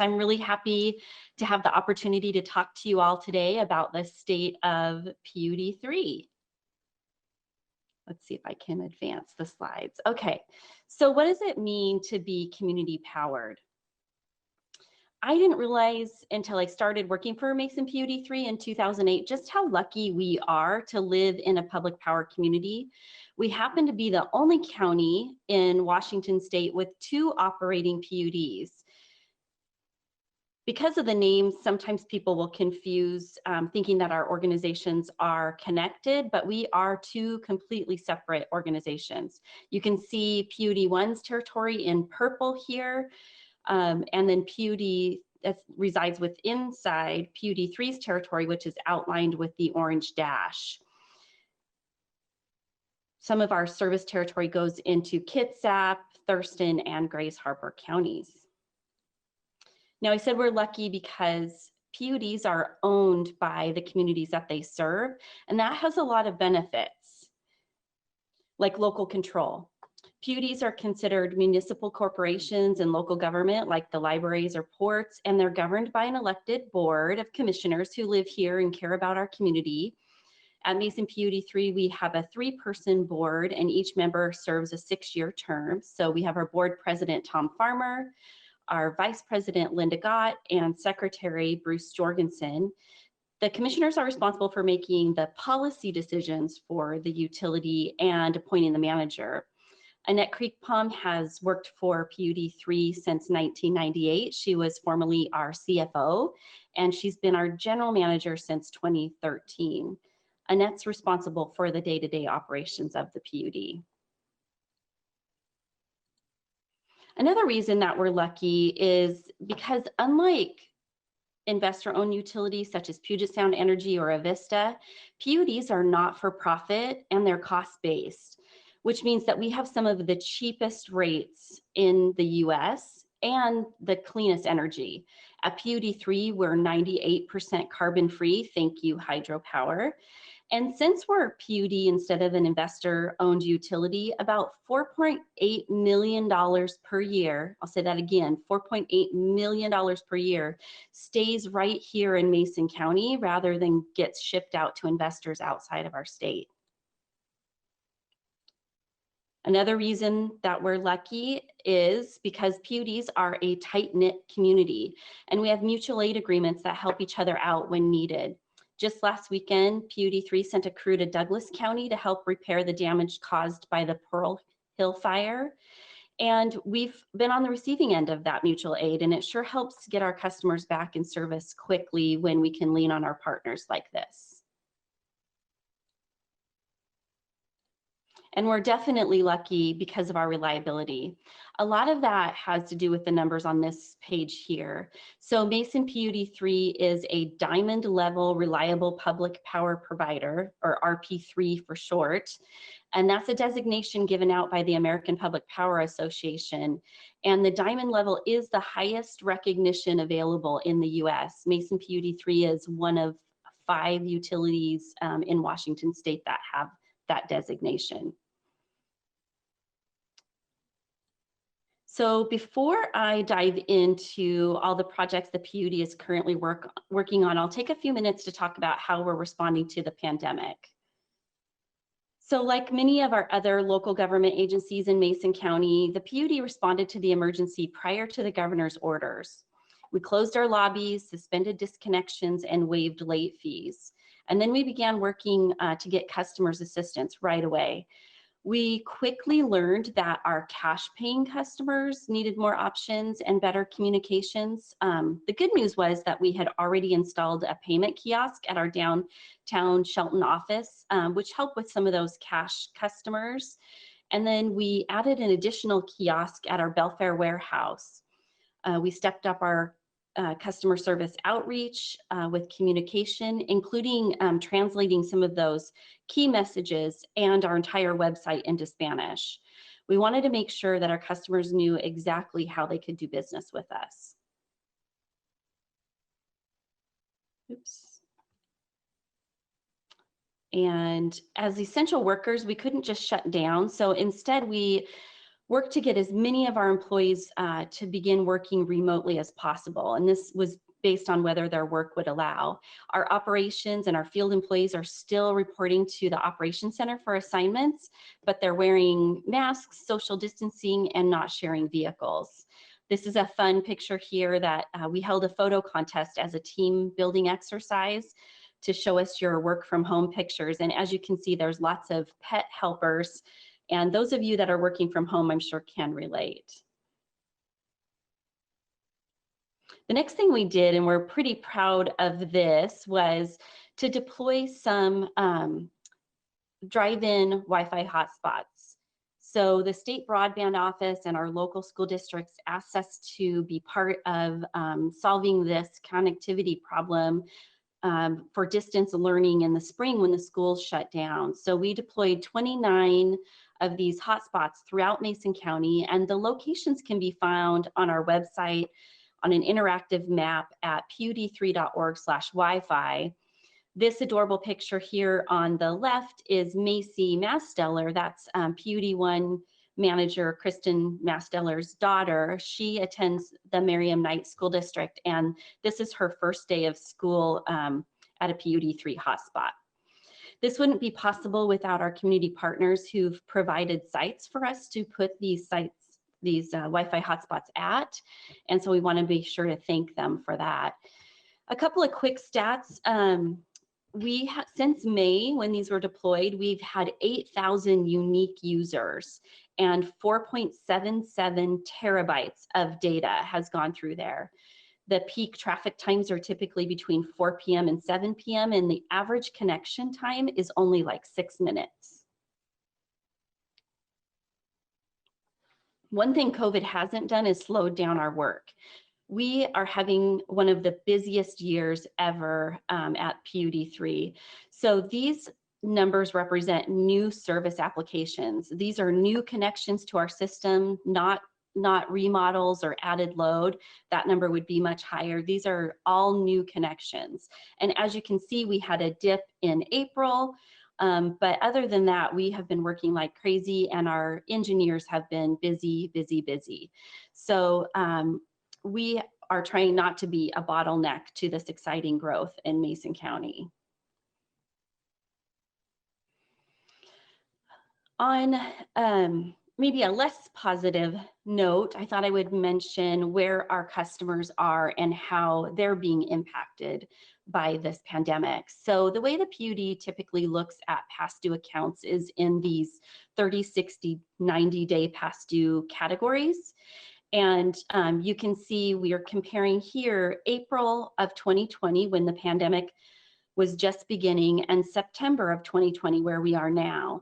I'm really happy to have the opportunity to talk to you all today about the state of PUD 3. Let's see if I can advance the slides. Okay, so what does it mean to be community powered? I didn't realize until I started working for Mason PUD 3 in 2008 just how lucky we are to live in a public power community. We happen to be the only county in Washington state with 2 operating PUDs. Because of the names, sometimes people will confuse thinking that our organizations are connected, but we are 2 completely separate organizations. You can see PUD 1's territory in purple here, and then PUD that resides inside PUD 3's territory, which is outlined with the orange dash. Some of our service territory goes into Kitsap, Thurston, and Grays Harbor counties. Now, I said we're lucky because PUDs are owned by the communities that they serve, and that has a lot of benefits, like local control. PUDs are considered municipal corporations and local government, like the libraries or ports, and they're governed by an elected board of commissioners who live here and care about our community. At Mason PUD 3, we have a 3-person board, and each member serves a 6-year term. So we have our board president, Tom Farmer, our Vice President, Linda Gott, and Secretary, Bruce Jorgensen. The commissioners are responsible for making the policy decisions for the utility and appointing the manager. Annette Creekpalm has worked for PUD 3 since 1998. She was formerly our CFO, and she's been our general manager since 2013. Annette's responsible for the day-to-day operations of the PUD. Another reason that we're lucky is because unlike investor-owned utilities such as Puget Sound Energy or Avista, PUDs are not for profit and they're cost-based, which means that we have some of the cheapest rates in the US and the cleanest energy. At PUD 3, we're 98% carbon-free, thank you hydropower. And since we're a PUD instead of an investor-owned utility, about $4.8 million per year, I'll say that again, $4.8 million per year stays right here in Mason County rather than gets shipped out to investors outside of our state. Another reason that we're lucky is because PUDs are a tight-knit community, and we have mutual aid agreements that help each other out when needed. Just last weekend, PUD 3 sent a crew to Douglas County to help repair the damage caused by the Pearl Hill fire. And we've been on the receiving end of that mutual aid, and it sure helps get our customers back in service quickly when we can lean on our partners like this. And we're definitely lucky because of our reliability. A lot of that has to do with the numbers on this page here. So Mason PUD 3 is a diamond level reliable public power provider, or RP3 for short. And that's a designation given out by the American Public Power Association. And the diamond level is the highest recognition available in the US. Mason PUD 3 is one of 5 utilities in Washington state that have that designation. So before I dive into all the projects the PUD is currently working on, I'll take a few minutes to talk about how we're responding to the pandemic. So like many of our other local government agencies in Mason County, the PUD responded to the emergency prior to the governor's orders. We closed our lobbies, suspended disconnections, and waived late fees. And then we began working to get customers assistance right away. We quickly learned that our cash paying customers needed more options and better communications. The good news was that we had already installed a payment kiosk at our downtown Shelton office, which helped with some of those cash customers. And then we added an additional kiosk at our Belfair warehouse. We stepped up our customer service outreach with communication, including translating some of those key messages and our entire website into Spanish. We wanted to make sure that our customers knew exactly how they could do business with us. Oops. And as essential workers, we couldn't just shut down. So instead, we worked to get as many of our employees to begin working remotely as possible. And this was based on whether their work would allow. Our operations and our field employees are still reporting to the operations center for assignments, but they're wearing masks, social distancing, and not sharing vehicles. This is a fun picture here that we held a photo contest as a team building exercise to show us your work from home pictures. And as you can see, there's lots of pet helpers. And those of you that are working from home, I'm sure can relate. The next thing we did, and we're pretty proud of this, was to deploy some drive-in Wi-Fi hotspots. So the state broadband office and our local school districts asked us to be part of solving this connectivity problem for distance learning in the spring when the schools shut down. So we deployed 29 of these hotspots throughout Mason County, and the locations can be found on our website on an interactive map at pud3.org/Wi-Fi. This adorable picture here on the left is Macy Masteller. That's PUD1 manager Kristen Masteller's daughter. She attends the Merriam Knight School District, and this is her first day of school at a PUD3 hotspot. This wouldn't be possible without our community partners who've provided sites for us to put these Wi-Fi hotspots at, and so we want to be sure to thank them for that. A couple of quick stats. Since May, when these were deployed, we've had 8,000 unique users and 4.77 terabytes of data has gone through there. The peak traffic times are typically between 4 p.m. and 7 p.m. and the average connection time is only like 6 minutes. One thing COVID hasn't done is slowed down our work. We are having one of the busiest years ever at PUD3. So these numbers represent new service applications. These are new connections to our system, not remodels or added load. That number would be much higher. These are all new connections. And as you can see, we had a dip in April, but other than that, we have been working like crazy and our engineers have been busy, busy, busy. So we are trying not to be a bottleneck to this exciting growth in Mason County. On maybe a less positive note, I thought I would mention where our customers are and how they're being impacted by this pandemic. So the way the PUD typically looks at past due accounts is in these 30, 60, 90-day past due categories. And you can see we are comparing here April of 2020 when the pandemic was just beginning and September of 2020 where we are now.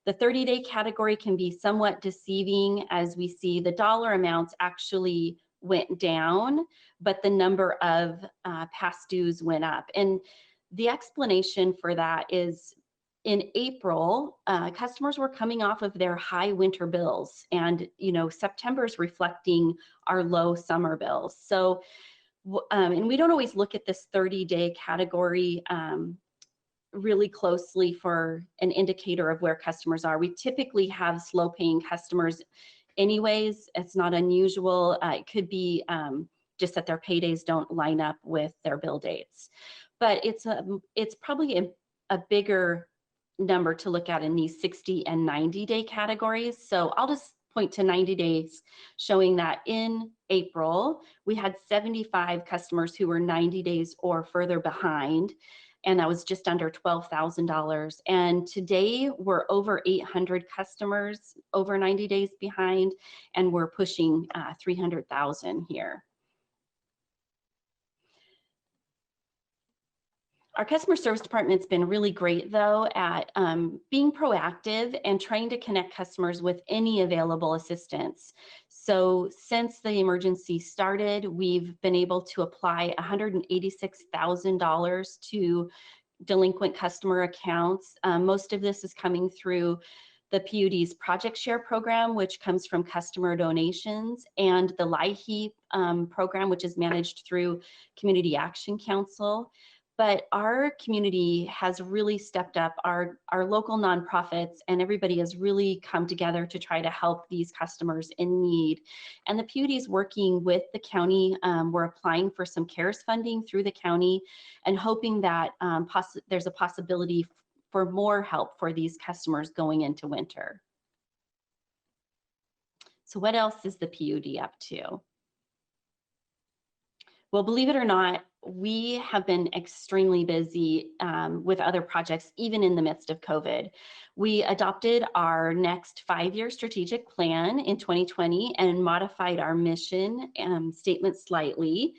The 30-day category can be somewhat deceiving as we see the dollar amounts actually went down, but the number of past dues went up. And the explanation for that is in April, customers were coming off of their high winter bills and, September's reflecting our low summer bills. So, and we don't always look at this 30-day category really closely for an indicator of where customers are. We typically have slow paying customers anyways. It's not unusual. It could be just that their paydays don't line up with their bill dates. But it's probably a bigger number to look at in these 60 and 90-day categories. So I'll just point to 90 days showing that in April, we had 75 customers who were 90 days or further behind, and that was just under $12,000. And today we're over 800 customers over 90 days behind, and we're pushing 300,000 here. Our customer service department's been really great though at being proactive and trying to connect customers with any available assistance. So since the emergency started, we've been able to apply $186,000 to delinquent customer accounts. Most of this is coming through the PUD's Project Share program, which comes from customer donations, and the LIHEAP program, which is managed through Community Action Council. but our community has really stepped up. Our local nonprofits and everybody has really come together to try to help these customers in need. And the PUD is working with the county. We're applying for some CARES funding through the county and hoping that there's a possibility for more help for these customers going into winter. So what else is the PUD up to? Well, believe it or not, we have been extremely busy with other projects, even in the midst of COVID. We adopted our next 5-year strategic plan in 2020 and modified our mission statement slightly.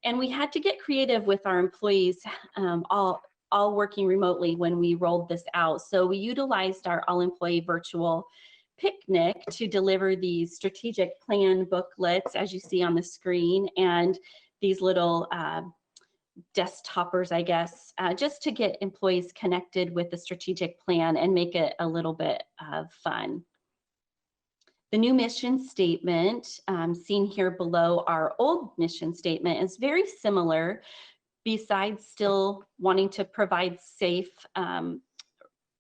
And we had to get creative with our employees, all working remotely when we rolled this out. So we utilized our all-employee virtual picnic to deliver these strategic plan booklets, as you see on the screen, and these little desktoppers, I guess, just to get employees connected with the strategic plan and make it a little bit of fun. The new mission statement seen here below our old mission statement is very similar. Besides still wanting to provide safe,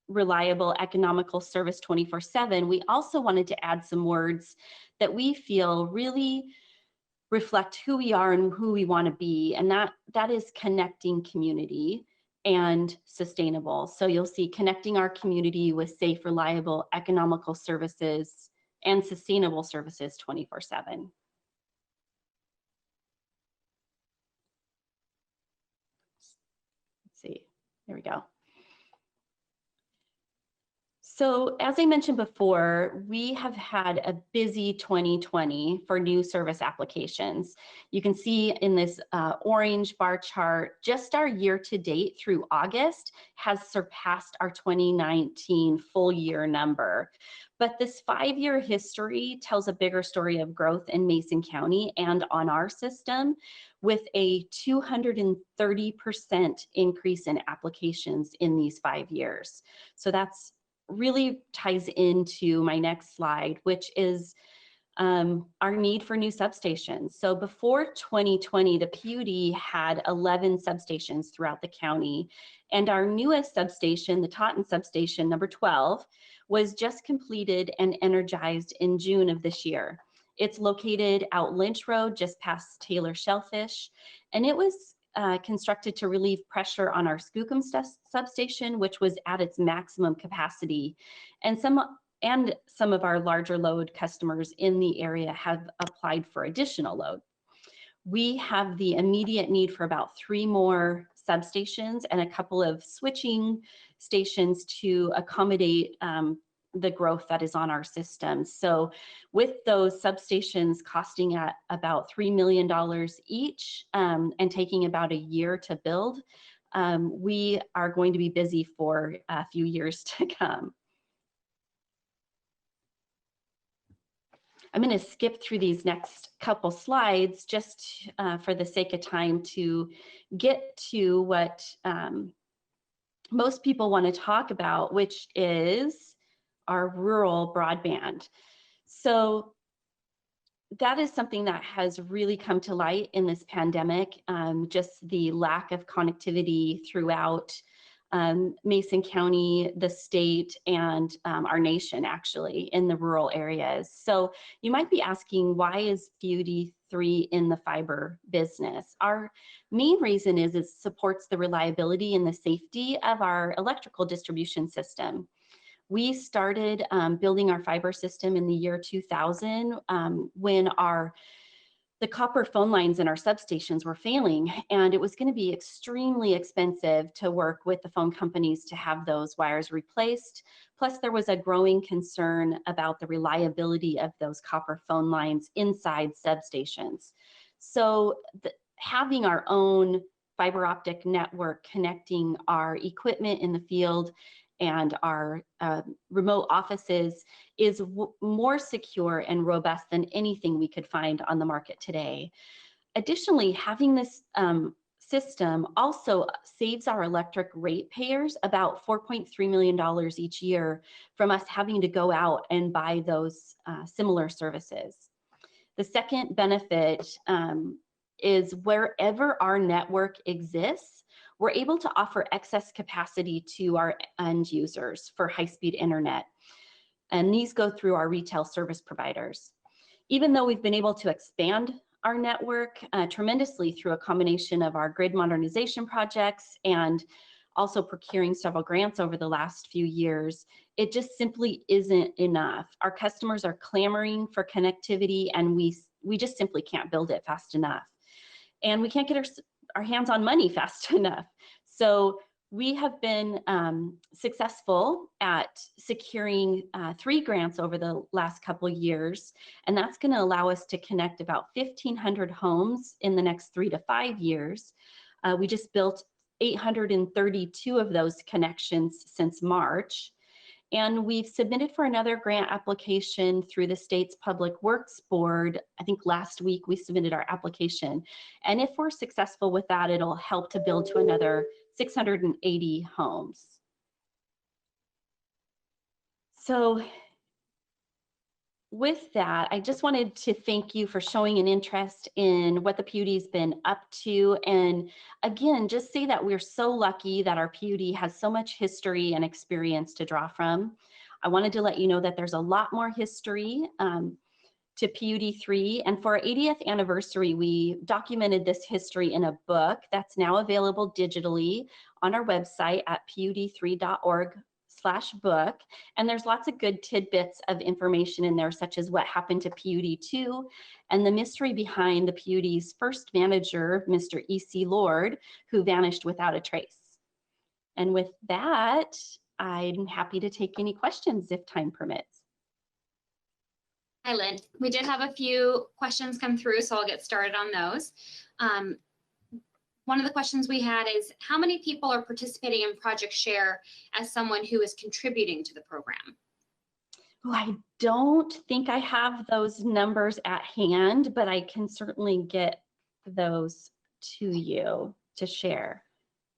reliable, economical service 24/7, we also wanted to add some words that we feel really reflect who we are and who we want to be, and that is connecting community and sustainable. So you'll see connecting our community with safe, reliable, economical services and sustainable services 24/7. Let's see, there we go. So as I mentioned before, we have had a busy 2020 for new service applications. You can see in this orange bar chart, just our year to date through August has surpassed our 2019 full year number. But this 5-year history tells a bigger story of growth in Mason County and on our system, with a 230% increase in applications in these 5 years. So that's really ties into my next slide, which is our need for new substations. So before 2020, the PUD had 11 substations throughout the county, and our newest substation, the Taunton substation number 12, was just completed and energized in June of this year. It's located out Lynch Road, just past Taylor Shellfish, and it was constructed to relieve pressure on our Skookum substation, which was at its maximum capacity. And some of our larger load customers in the area have applied for additional load. We have the immediate need for about 3 more substations and a couple of switching stations to accommodate the growth that is on our system. So with those substations costing at about $3 million each and taking about a year to build, we are going to be busy for a few years to come. I'm going to skip through these next couple slides just for the sake of time to get to what most people want to talk about, which is our rural broadband. So that is something that has really come to light in this pandemic, just the lack of connectivity throughout Mason County, the state, and our nation, actually, in the rural areas. So you might be asking, why is PUD 3 in the fiber business? Our main reason is it supports the reliability and the safety of our electrical distribution system. We started building our fiber system in the year 2000 when the copper phone lines in our substations were failing, and it was going to be extremely expensive to work with the phone companies to have those wires replaced. Plus, there was a growing concern about the reliability of those copper phone lines inside substations. So having our own fiber optic network connecting our equipment in the field and our remote offices is more secure and robust than anything we could find on the market today. Additionally, having this system also saves our electric ratepayers about $4.3 million each year from us having to go out and buy those similar services. The second benefit is wherever our network exists, we're able to offer excess capacity to our end users for high-speed internet. And these go through our retail service providers. Even though we've been able to expand our network tremendously through a combination of our grid modernization projects and also procuring several grants over the last few years, it just simply isn't enough. Our customers are clamoring for connectivity, and we just simply can't build it fast enough. And we can't get our hands on money fast enough. So we have been successful at securing 3 grants over the last couple years, and that's going to allow us to connect about 1,500 homes in the next 3 to 5 years. We just built 832 of those connections since March, and we've submitted for another grant application through the state's Public Works Board. I think last week we submitted our application, and if we're successful with that, it'll help to build to another 680 homes. So with that, I just wanted to thank you for showing an interest in what the PUD's been up to. And again, just say that we're so lucky that our PUD has so much history and experience to draw from. I wanted to let you know that there's a lot more history to PUD 3, and for our 80th anniversary, we documented this history in a book that's now available digitally on our website at pud3.org/book, and there's lots of good tidbits of information in there, such as what happened to PUD 2 and the mystery behind the PUD's first manager, Mr. E.C. Lord, who vanished without a trace. And with that, I'm happy to take any questions if time permits. Hi, Lynn. We did have a few questions come through, so I'll get started on those. One of the questions we had is, how many people are participating in Project Share as someone who is contributing to the program? Oh, I don't think I have those numbers at hand, but I can certainly get those to you to share.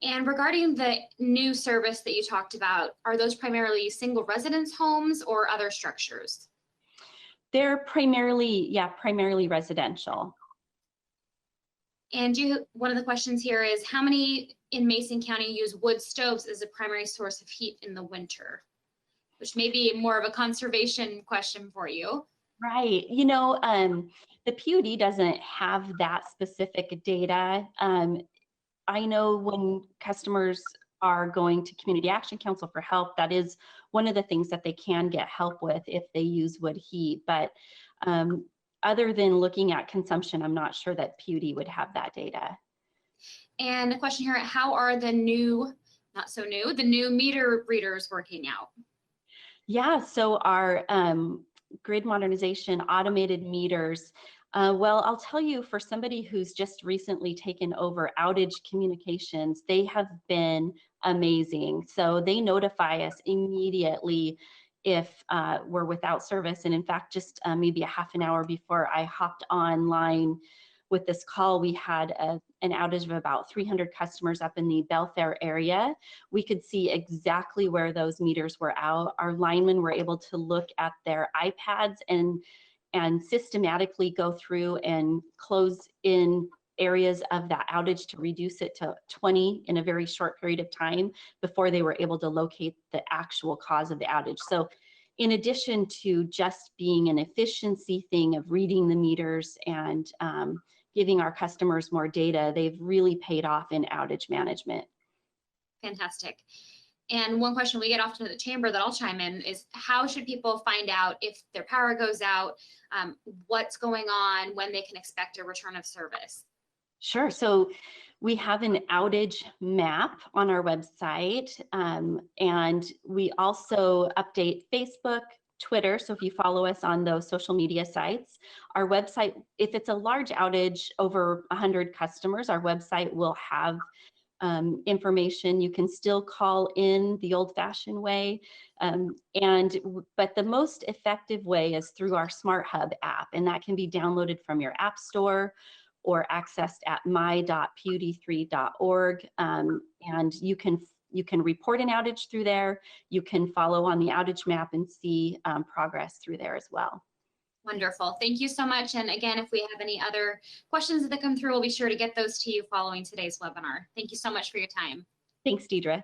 And regarding the new service that you talked about, are those primarily single residence homes or other structures? They're primarily residential. And one of the questions here is, how many in Mason County use wood stoves as a primary source of heat in the winter? Which may be more of a conservation question for you. Right. You know, the PUD doesn't have that specific data. I know when customers are going to Community Action Council for help, that is one of the things that they can get help with if they use wood heat. But other than looking at consumption, I'm not sure that PUD would have that data. And a question here, how are the new, not so new, the new meter readers working out? Yeah, so our grid modernization automated meters, well, I'll tell you, for somebody who's just recently taken over outage communications, they have been amazing. So they notify us immediately if we're without service. And in fact, just maybe a half an hour before I hopped online with this call, we had an outage of about 300 customers up in the Belfair area. We could see exactly where those meters were out. Our linemen were able to look at their iPads and systematically go through and close in areas of that outage to reduce it to 20 in a very short period of time before they were able to locate the actual cause of the outage. So in addition to just being an efficiency thing of reading the meters and giving our customers more data, they've really paid off in outage management. Fantastic. And one question we get often at the chamber that I'll chime in is, how should people find out if their power goes out, what's going on, when they can expect a return of service? Sure. So we have an outage map on our website, and we also update Facebook, Twitter. So if you follow us on those social media sites, our website, if it's a large outage over 100 customers, our website will have information. You can still call in the old-fashioned way, but the most effective way is through our Smart Hub app, and that can be downloaded from your app store or accessed at my.pud3.org, and you can report an outage through there. You can follow on the outage map and see progress through there as well. Wonderful. Thank you so much. And again, if we have any other questions that come through, we'll be sure to get those to you following today's webinar. Thank you so much for your time. Thanks, Deidre.